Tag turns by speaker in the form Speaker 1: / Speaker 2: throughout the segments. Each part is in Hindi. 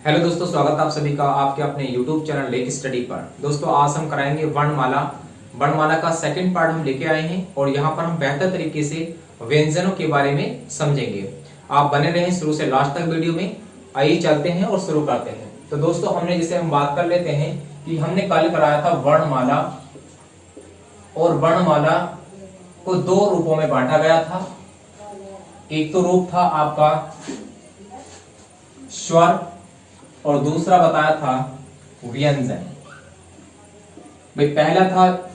Speaker 1: हेलो दोस्तों, स्वागत है आप सभी का आपके अपने YouTube चैनल लेक स्टडी पर। दोस्तों आज हम कराएंगे वर्णमाला। वर्णमाला का सेकंड पार्ट हम लेके आए हैं और यहाँ पर हम बेहतर तरीके से व्यंजनों के बारे में समझेंगे। आप बने रहें शुरू से लास्ट तक वीडियो में। आइए चलते हैं और शुरू करते हैं। तो दोस्तों हमने जिसे हम बात कर लेते हैं कि हमने कल कराया था वर्णमाला, और वर्णमाला को दो रूपों में बांटा गया था। एक तो रूप था आपका स्वर और दूसरा बताया था व्यंजन। भाई पहला था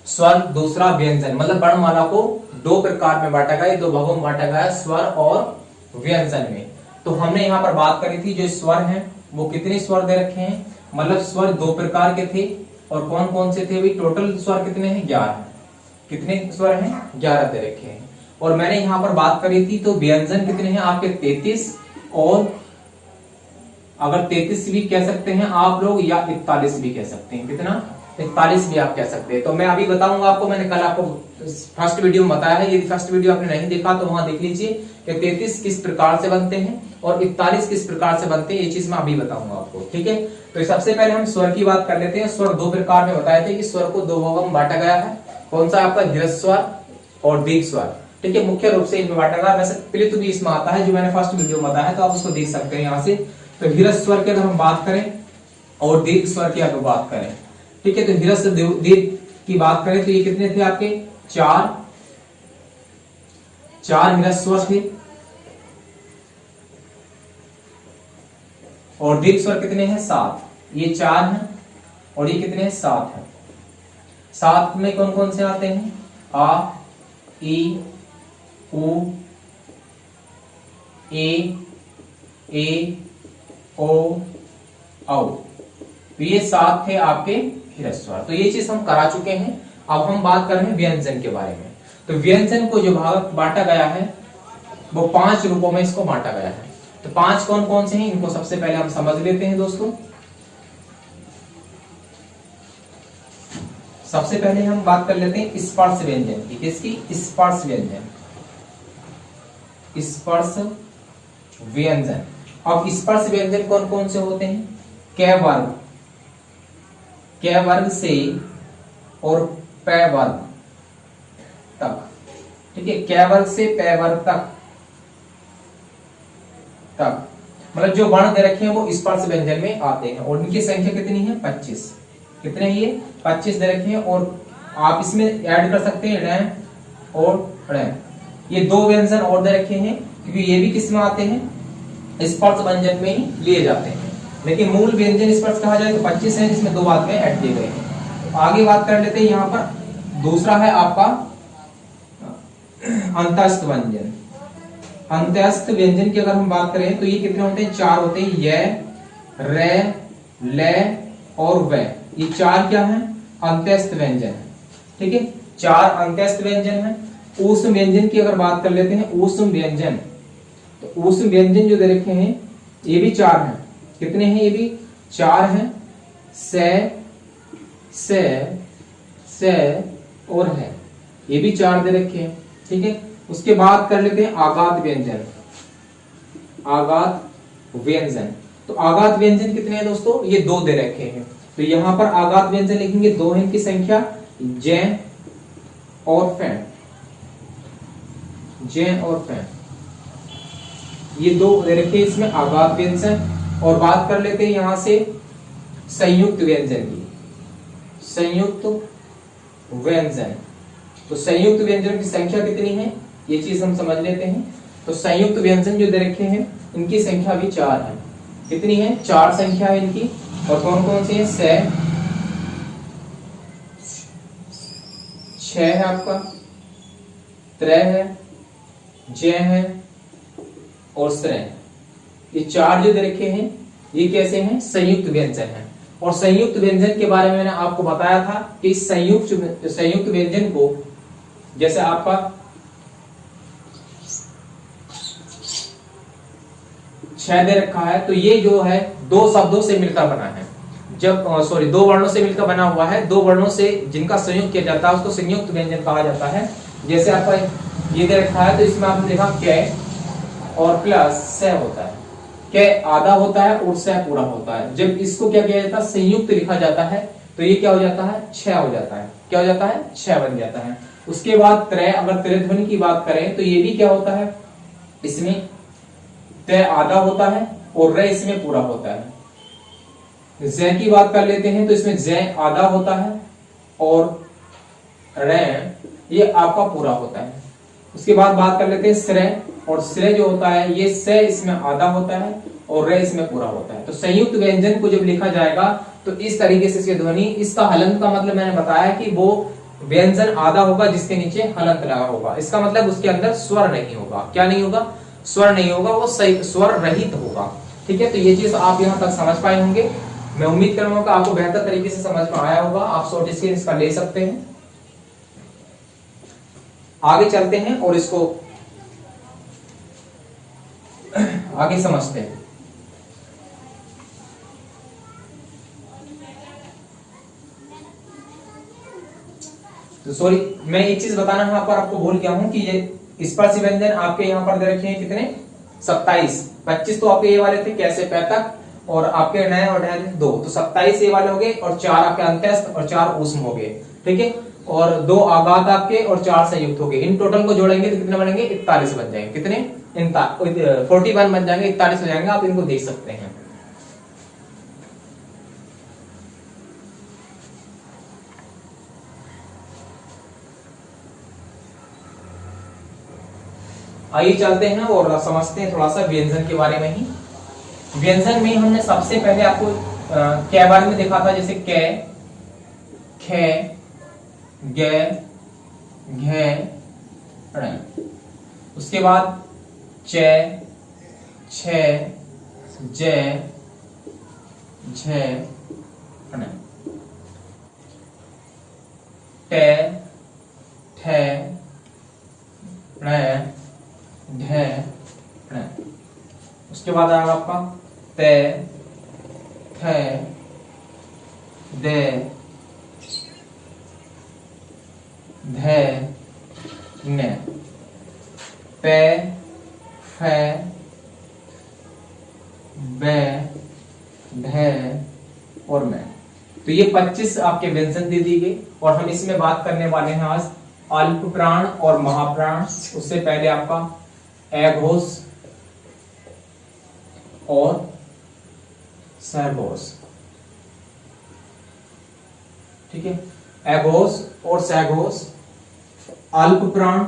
Speaker 1: स्वर, दूसरा व्यंजन। मतलब वर्णमाला को दो प्रकार में बांटा गया, दो भागों में बांटा गया, स्वर और व्यंजन में। तो हमने यहाँ पर बात करी थी जो स्वर हैं वो कितने स्वर दे रखे हैं। मतलब स्वर दो प्रकार के थे और कौन कौन से थे भाई। टोटल स्वर कितने हैं? 11। कितने स्वर हैं? 11 दे रखे हैं। और मैंने यहाँ पर बात करी थी तो व्यंजन कितने हैं आपके? 33। और अगर 33 भी कह सकते हैं आप लोग या 41 भी कह सकते हैं। कितना? 41 भी आप कह सकते हैं। तो मैं अभी बताऊंगा आपको। मैंने कल आपको फर्स्ट वीडियो में बताया है। यदि फर्स्ट वीडियो आपने नहीं देखा तो वहां देख लीजिए कि 33 किस प्रकार से बनते हैं और 41 किस प्रकार से बनते हैं। ये चीज मैं अभी बताऊंगा आपको, ठीक है। तो सबसे पहले हम स्वर की बात कर लेते हैं। स्वर दो प्रकार में बताए थे कि स्वर को दो भागों में बांटा गया है। कौन सा? आपका ह्रस्व और दीर्घ स्वर, ठीक है। मुख्य रूप से इनमें बांटा गया। वैसे प्लित भी इसमें आता है जो मैंने फर्स्ट वीडियो में बताया, तो आप उसको देख सकते हैं यहाँ से। तो ह्रस्व स्वर की अगर हम बात करें और दीर्घ स्वर की अगर बात करें, ठीक है। तो ह्रस्व दीर्घ की बात करें तो ये कितने थे आपके? चार ह्रस्व स्वर थे। और दीर्घ स्वर कितने हैं? 7। ये 4 हैं और ये कितने हैं? 7 हैं। 7 में कौन कौन से आते हैं? आ, ई, उ, ए, ओ, औ। तो ये 7 थे आपके ह्रस्व स्वर। तो ये चीज हम करा चुके हैं। अब हम बात कर रहे हैं व्यंजन के बारे में। तो व्यंजन को जो भाग बांटा गया है वो 5 रूपों में इसको बांटा गया है। तो 5 कौन कौन से हैं इनको सबसे पहले हम समझ लेते हैं दोस्तों। सबसे पहले हम बात कर लेते हैं स्पर्श व्यंजन की। किसकी? स्पर्श व्यंजन। स्पर्श व्यंजन। अब स्पर्श व्यंजन कौन कौन से होते हैं? क वर्ग, क वर्ग से और प वर्ग तक, ठीक है। क वर्ग से प वर्ग तक मतलब जो वर्ण दे रखे हैं वो स्पर्श व्यंजन में आते हैं। और इनकी संख्या कितनी है? 25। कितने हैं ये? 25 दे रखे हैं। और आप इसमें ऐड कर सकते हैं ण और ण। ये दो व्यंजन और दे रखे हैं क्योंकि ये भी किस में आते हैं? स्पर्श व्यंजन में ही लिए जाते हैं। लेकिन मूल व्यंजन स्पर्श कहा जाए तो 25 है, जिसमें दो बात में ऐड किए गए हैं। आगे बात कर लेते हैं। यहाँ पर दूसरा है आपका अंतस्थ व्यंजन। अंतस्थ व्यंजन की अगर हम बात करें तो ये कितने होते हैं? 4 होते हैं। य, रे, ले और व। ये 4 क्या है? अंतस्थ व्यंजन है, ठीक है। 4 अंतस्थ व्यंजन है। ऊष्म व्यंजन की अगर बात कर लेते हैं, ऊष्म व्यंजन, तो ऊष्म व्यंजन जो दे रखे हैं ये भी 4 हैं। कितने हैं? ये भी 4 हैं। से और है, ये भी 4 दे रखे हैं, ठीक है। उसके बाद कर लेते हैं आघात व्यंजन। आघात व्यंजन, तो आघात व्यंजन कितने हैं दोस्तों? ये 2 दे रखे हैं। तो यहां पर आघात व्यंजन लिखेंगे, 2 है इनकी संख्या। जय और फैन, जय और फैन, ये 2 दे रखे हैं इसमें आघात व्यंजन। और बात कर लेते हैं यहां से संयुक्त व्यंजन की। संयुक्त व्यंजन, तो संयुक्त व्यंजन की संख्या कितनी है ये चीज हम समझ लेते हैं। तो संयुक्त व्यंजन जो दे रखे हैं इनकी संख्या भी 4 है। कितनी है? 4 संख्या है इनकी। और कौन कौन सी है? से, 6 है आपका, त्रय है, जय है और श्रेय। ये 4 जो दे रखे हैं ये कैसे हैं? संयुक्त व्यंजन है। और संयुक्त व्यंजन के बारे में मैंने आपको बताया था कि संयुक्त व्यंजन को, जैसे आपका 6 दे रखा है, तो ये जो है 2 शब्दों से मिलकर बना है। जब 2 वर्णों से मिलकर बना हुआ है। 2 वर्णों से जिनका संयोग किया जाता है उसको संयुक्त व्यंजन कहा जाता है। जैसे आपका ये दे रखा है तो इसमें आपने देखा क और प्लस से होता है, कै आधा होता है और सह पूरा होता है। जब इसको क्या किया जाता है, संयुक्त लिखा जाता है, तो ये क्या हो जाता है, छह हो जाता है। क्या हो जाता है, छह बन जाता है। उसके बाद त्रय, अगर त्रय ध्वनि की बात करें तो ये भी क्या होता है, इसमें तय आधा होता है और रे इसमें पूरा होता है। जय की बात कर लेते हैं तो इसमें जय आधा होता है और रे ये आपका पूरा होता है। उसके बाद बात कर लेते हैं श्रेय, और श्रेय जो होता है ये से इसमें आधा होता है और रे इसमें पूरा होता है। तो संयुक्त व्यंजन को जब लिखा जाएगा तो इस तरीके से इसकी ध्वनि, इसका हलंत का मतलब मैंने बताया कि वो व्यंजन आधा होगा जिसके नीचे हलंत लगा होगा। इसका मतलब उसके अंदर स्वर नहीं होगा। क्या नहीं होगा, स्वर नहीं होगा, वो स्वर रहित होगा। ठीक है, तो ये चीज आप यहां तक समझ पाए होंगे। मैं उम्मीद करूंगा कि आपको बेहतर तरीके से समझ में आया होगा। आप शॉर्ट स्क्रीन इसका ले सकते हैं। आगे चलते हैं और इसको आगे समझते हैं। तो सॉरी, मैं एक चीज बताना यहाँ पर आपको भूल गया हूं कि ये स्पर्श व्यंजन आपके यहाँ पर दे रखे हैं कितने, 27। 25 तो आपके ये वाले थे कैसे पैतक, और आपके नए और नए 2, तो 27 ये वाले हो गए, और 4 आपके अंत्यस्थ और 4 ऊष्म हो गए। ठीक है, और 2 आघात आपके और 4 संयुक्त हो गए। इन टोटल को जोड़ेंगे तो कितने बनेंगे, 41 बन जाएंगे। कितने, 41 बन जाएंगे, 41 हो जाएंगे। आप इनको देख सकते हैं। आइए चलते हैं और समझते हैं थोड़ा सा व्यंजन के बारे में ही। व्यंजन में हमने सबसे पहले आपको कै बारे में देखा था, जैसे कै, खे, गे, घे, ण। उसके बाद चे, छे, जे, झे, ण। टे, ठे, णे, ढे, ण। उसके बाद आएगा आपका ते, थे, दे, धे, ने, पे, फे, बे, ढे और मैं। तो ये 25 आपके व्यंजन दे दिए गए, और हम इसमें बात करने वाले हैं आज अल्प प्राण और महाप्राण। उससे पहले आपका अघोष और सहघोष। ठीक है, अघोष और सहघोष, अल्प प्राण,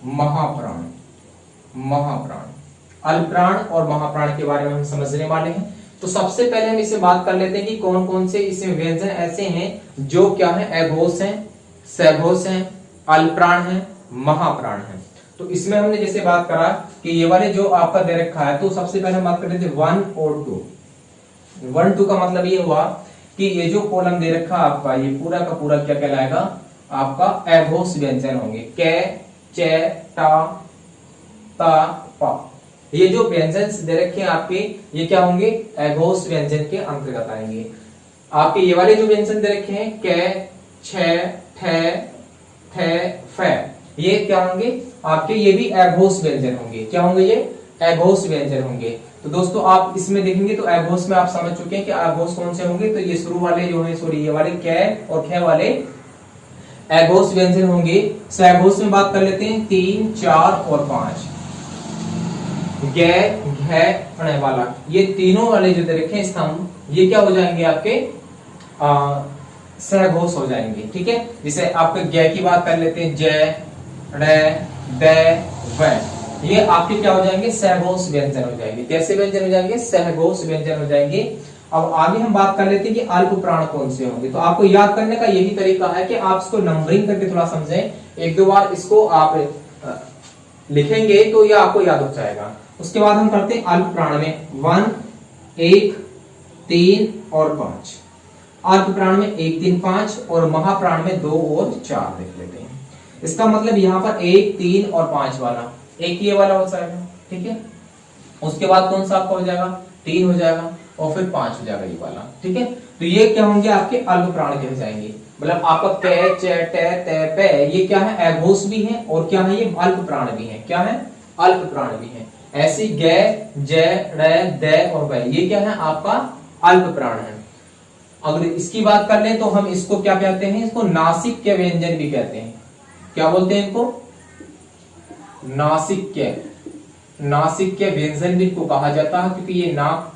Speaker 1: महाप्राण, अल्प प्राण और महाप्राण के बारे में हम समझने वाले हैं। तो सबसे पहले हम इसे बात कर लेते हैं कि कौन कौन से इसमें व्यंजन ऐसे हैं जो क्या है, अघोष हैं, सहघोष हैं, अल्पप्राण हैं, महाप्राण हैं। तो इसमें हमने जैसे बात करा कि ये वाले जो आपका दे रखा है, तो सबसे पहले हम बात कर लेते हैं 1 और 2। 1 2 का मतलब ये हुआ कि ये जो कॉलम दे रखा आपका, ये पूरा का पूरा क्या कहलाएगा, आपका अघोष व्यंजन होंगे। कै, चे, टा, ता, पा। ये जो व्यंजन दे रखे हैं आपके, ये क्या होंगे, अघोष व्यंजन के अंतर्गत आएंगे। आपके ये वाले जो व्यंजन दे रखे हैं, कै, छे, ठे, थे, फे, ये क्या होंगे आपके, ये भी अघोष व्यंजन होंगे। क्या होंगे, ये अघोष व्यंजन होंगे। तो दोस्तों आप इसमें देखेंगे तो अघोष में आप समझ चुके हैं कि अघोष कौन से होंगे। तो ये शुरू वाले जो है, सॉरी, ये वाले कै और खे वाले अघोष व्यंजन होंगे। सहघोष में बात कर लेते हैं 3, 4 और 5। गे, घे, ण वाला, ये तीनों वाले जो दे रखे स्तंभ, ये क्या हो जाएंगे आपके, सहघोष हो जाएंगे। ठीक है, जैसे आपके गे की बात कर लेते हैं, जय, रे, दे, वे, ये आपके क्या हो जाएंगे, सहघोष व्यंजन हो जाएंगे। कैसे व्यंजन हो जाएंगे, सहघोष व्यंजन हो जाएंगे। अब आगे हम बात कर लेते हैं कि अल्प प्राण कौन से होंगे। तो आपको याद करने का यही तरीका है कि आप इसको नंबरिंग करके थोड़ा समझें। 1-2 बार इसको आप लिखेंगे तो ये आपको याद हो जाएगा। उसके बाद हम करते हैं अल्प प्राण में 1, 1, 3 और 5। अल्प प्राण में 1, 3, 5 और महाप्राण में 2 और 4 देख लेते हैं। इसका मतलब यहाँ पर 1, 3 और 5 वाला, एक ये वाला हो जाएगा। ठीक है, उसके बाद कौन सा आपका हो जाएगा, 3 हो जाएगा और फिर 5 हो जाएगा ये वाला। ठीक है, तो ये क्या होंगे, आपके अल्प प्राण के हो जाएंगे। मतलब आपका कै, चे, टे, ते, पे, ये क्या है, अघोष भी है और क्या है, ये अल्प प्राण भी है। क्या है, अल्प प्राण भी हैं। ऐसी ग, ज, ड़, द और व ये क्या है आपका अल्प प्राण है। अगर इसकी बात कर लें तो हम इसको क्या कहते हैं, इसको नासिक्य व्यंजन भी कहते हैं। क्या बोलते हैं इनको, नासिक्य व्यंजन भी इनको कहा जाता है, क्योंकि ये नाक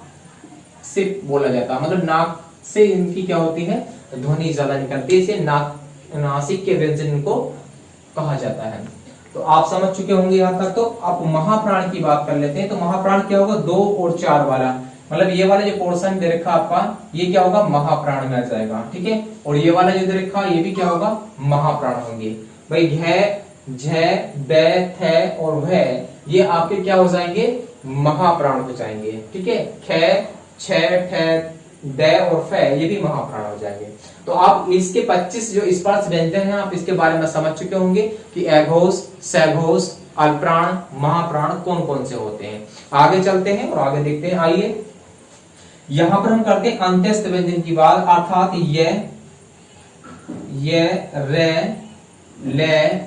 Speaker 1: से बोला जाता है, मतलब नाक से इनकी क्या होती है ध्वनि ज्यादा निकलती है, इसे नासिक्य व्यंजन इनको कहा जाता है। तो आप समझ चुके होंगे यहां तक। तो आप महाप्राण की बात कर लेते हैं। तो महाप्राण क्या होगा, 2 और 4 वाला, मतलब ये वाला जो पोर्शन दे रखा आपका ये क्या होगा महाप्राण में आ जाएगा, ठीक है। और ये वाला जो दे रखा ये भी क्या होगा महाप्राण होंगे भाई। घ, झ, द, थ और भ ये आपके क्या हो जाएंगे महाप्राण हो जाएंगे, ठीक है। ख, छ, ठ, द और फ ये भी महाप्राण हो जाएंगे। तो आप इसके 25 जो स्पर्श व्यंजन हैं आप इसके बारे में समझ चुके होंगे कि अघोष, सघोष, अल्पप्राण, महाप्राण कौन कौन से होते हैं। आगे चलते हैं और आगे देखते हैं। आइए यहां पर हम करते हैं अंत्यस्थ व्यंजन की बात, अर्थात य, र, ल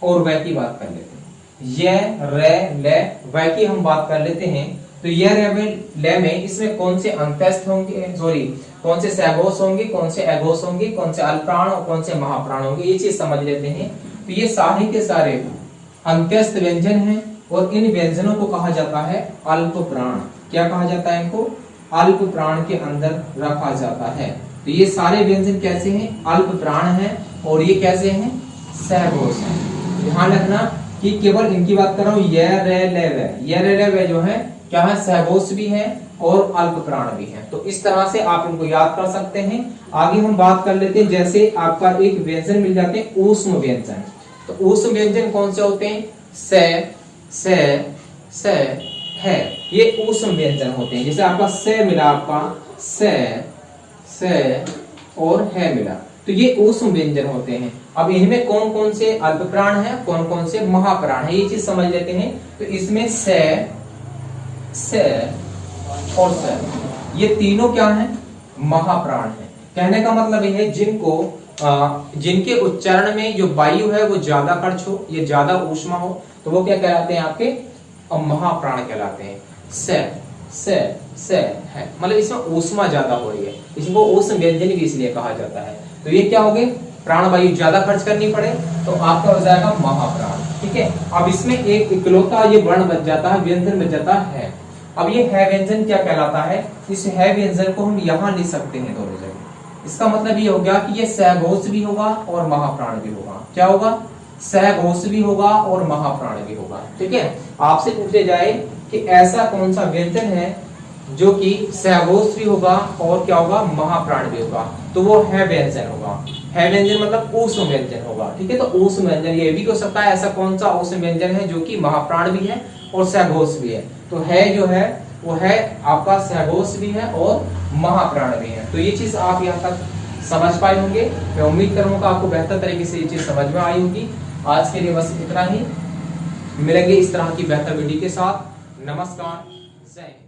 Speaker 1: और व की बात कर लेते हैं। य, र, ल, व की हम बात कर लेते हैं। तो य, र, ल में इसमें कौन से अंत्यस्थ होंगे, सॉरी कौन से सघोष होंगे, कौन से अघोष होंगे, कौन से अल्पप्राण और कौन से महाप्राण होंगे, ये चीज समझ लेते हैं। तो ये सारे के सारे अंत्यस्थ व्यंजन हैं और इन व्यंजनों को कहा जाता है अल्प प्राण। क्या कहा जाता है इनको, अल्प प्राण के अंदर रखा जाता है। तो ये सारे व्यंजन कैसे हैं, अल्प प्राण हैं और ये कैसे हैं सघोष हैं। ध्यान रखना कि केवल इनकी बात कर रहा हूं, य, र, ल, व, य, र, ल, व जो है क्या है सघोष भी है और अल्प प्राण भी है। तो इस तरह से आप इनको याद कर सकते हैं। आगे हम बात कर लेते हैं, जैसे आपका एक व्यंजन मिल जाते हैं ऊष्म व्यंजन। तो ऊष्म व्यंजन कौन से होते हैं, स, है, ये ऊष्म व्यंजन होते हैं। जैसे आपका स मिला, आपका स और है मिला, तो ये ऊष्म व्यंजन होते हैं। अब इनमें कौन कौन से अल्प प्राण है, कौन कौन से महाप्राण है, ये चीज समझ लेते हैं। तो इसमें स और स ये तीनों क्या हैं महाप्राण है। कहने का मतलब ये है जिनके उच्चारण में जो वायु है वो ज्यादा खर्च हो, ये ज्यादा ऊष्मा हो, तो वो क्या कहलाते हैं आपके महाप्राण कहलाते हैं। स है, मतलब इसमें ऊष्मा ज्यादा हो रही है, इसको ऊष्म व्यंजन भी इसलिए कहा जाता है। तो ये क्या हो गए, प्राण वायु ज्यादा खर्च करनी पड़े तो आपका हो जाएगा महाप्राण, ठीक है। अब इसमें एक इकलौता ये वर्ण बच जाता है, व्यंजन बच जाता है। अब ये है व्यंजन क्या कहलाता है, इस है व्यंजन को हम यहाँ लिख सकते हैं दोनों जगह। इसका मतलब ये हो गया कि ये सघोष भी होगा और महाप्राण भी होगा। क्या होगा, सघोष भी होगा और महाप्राण भी होगा, ठीक है। आपसे पूछे जाए कि ऐसा कौन सा व्यंजन है जो कि सघोष भी होगा और क्या होगा महाप्राण भी होगा, तो वो है व्यंजन होगा। है व्यंजन मतलब ऊष्म व्यंजन होगा, ठीक है। तो ऊष्म व्यंजन ये भी हो सकता है, ऐसा कौन सा ऊष्म व्यंजन है जो कि महाप्राण भी है और सघोष भी है। तो है जो है वो है आपका सघोष भी है और महाप्राण भी है। तो ये चीज आप यहाँ तक समझ पाए होंगे। मैं उम्मीद करूंगा आपको बेहतर तरीके से ये चीज समझ में आई होगी। आज के लिए बस इतना ही, मिलेंगे इस तरह की बेहतर वीडियो के साथ। नमस्कार, जय हिंद।